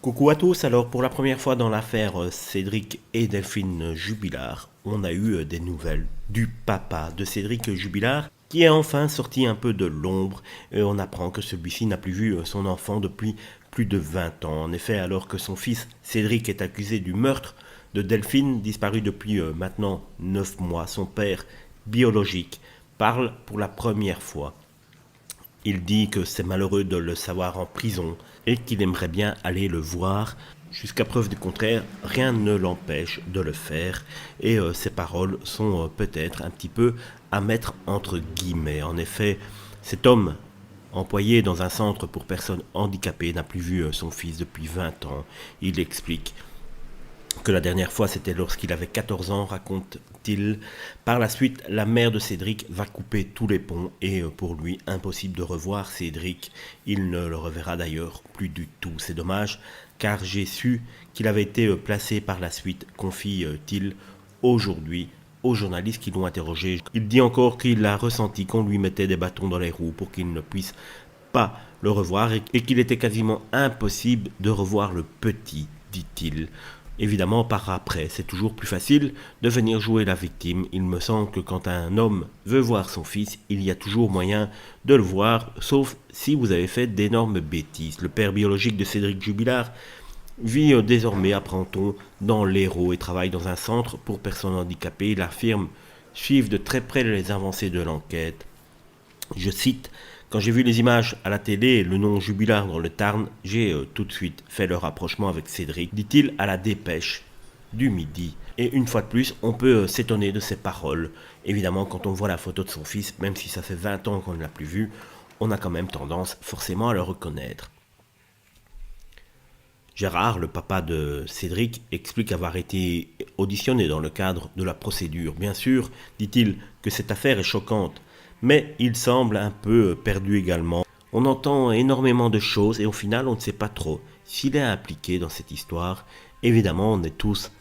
Coucou à tous, alors pour la première fois dans l'affaire Cédric et Delphine Jubilard, on a eu des nouvelles du papa de Cédric Jubilard qui est enfin sorti un peu de l'ombre et on apprend que celui-ci n'a plus vu son enfant depuis plus de 20 ans. En effet, alors que son fils Cédric est accusé du meurtre de Delphine, disparue depuis maintenant 9 mois, son père biologique parle pour la première fois. Il dit que c'est malheureux de le savoir en prison et qu'il aimerait bien aller le voir. Jusqu'à preuve du contraire, rien ne l'empêche de le faire et ses paroles sont peut-être un petit peu à mettre entre guillemets. En effet, cet homme employé dans un centre pour personnes handicapées n'a plus vu son fils depuis 20 ans. Il explique que la dernière fois c'était lorsqu'il avait 14 ans, raconte-t-il. Par la suite, la mère de Cédric va couper tous les ponts et pour lui, impossible de revoir Cédric. Il ne le reverra d'ailleurs plus du tout. C'est dommage car j'ai su qu'il avait été placé par la suite, confie-t-il aujourd'hui aux journalistes qui l'ont interrogé. Il dit encore qu'il a ressenti qu'on lui mettait des bâtons dans les roues pour qu'il ne puisse pas le revoir et qu'il était quasiment impossible de revoir le petit, dit-il. Évidemment, par après, c'est toujours plus facile de venir jouer la victime. Il me semble que quand un homme veut voir son fils, il y a toujours moyen de le voir, sauf si vous avez fait d'énormes bêtises. Le père biologique de Cédric Jubilard vit désormais, apprend-on, dans l'Hérault et travaille dans un centre pour personnes handicapées. Il affirme suivre de très près les avancées de l'enquête. Je cite: quand j'ai vu les images à la télé et le nom Jubilard dans le Tarn, j'ai tout de suite fait le rapprochement avec Cédric, dit-il à la Dépêche du Midi. Et une fois de plus, on peut s'étonner de ses paroles. Évidemment, quand on voit la photo de son fils, même si ça fait 20 ans qu'on ne l'a plus vu, on a quand même tendance forcément à le reconnaître. Gérard, le papa de Cédric, explique avoir été auditionné dans le cadre de la procédure. Bien sûr, dit-il, que cette affaire est choquante, mais il semble un peu perdu également. On entend énormément de choses et au final on ne sait pas trop s'il est impliqué dans cette histoire. Évidemment, on est tous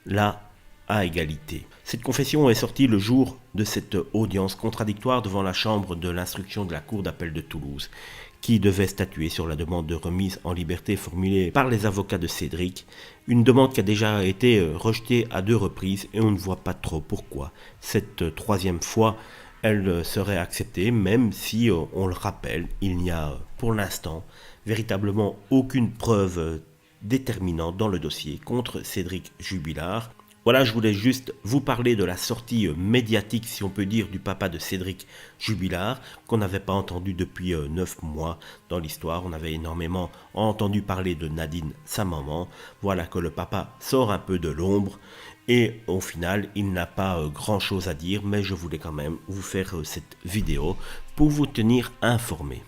là à égalité. Cette confession est sortie le jour de cette audience contradictoire devant la chambre de l'instruction de la Cour d'appel de Toulouse, qui devait statuer sur la demande de remise en liberté formulée par les avocats de Cédric, une demande qui a déjà été rejetée à 2 reprises et on ne voit pas trop pourquoi cette troisième fois elle serait acceptée, même si, on le rappelle, il n'y a pour l'instant véritablement aucune preuve déterminante dans le dossier contre Cédric Jubilard. Voilà, je voulais juste vous parler de la sortie médiatique, si on peut dire, du papa de Cédric Jubilard, qu'on n'avait pas entendu depuis 9 mois dans l'histoire. On avait énormément entendu parler de Nadine, sa maman. Voilà que le papa sort un peu de l'ombre. Et au final, il n'a pas grand chose à dire, mais je voulais quand même vous faire cette vidéo pour vous tenir informé.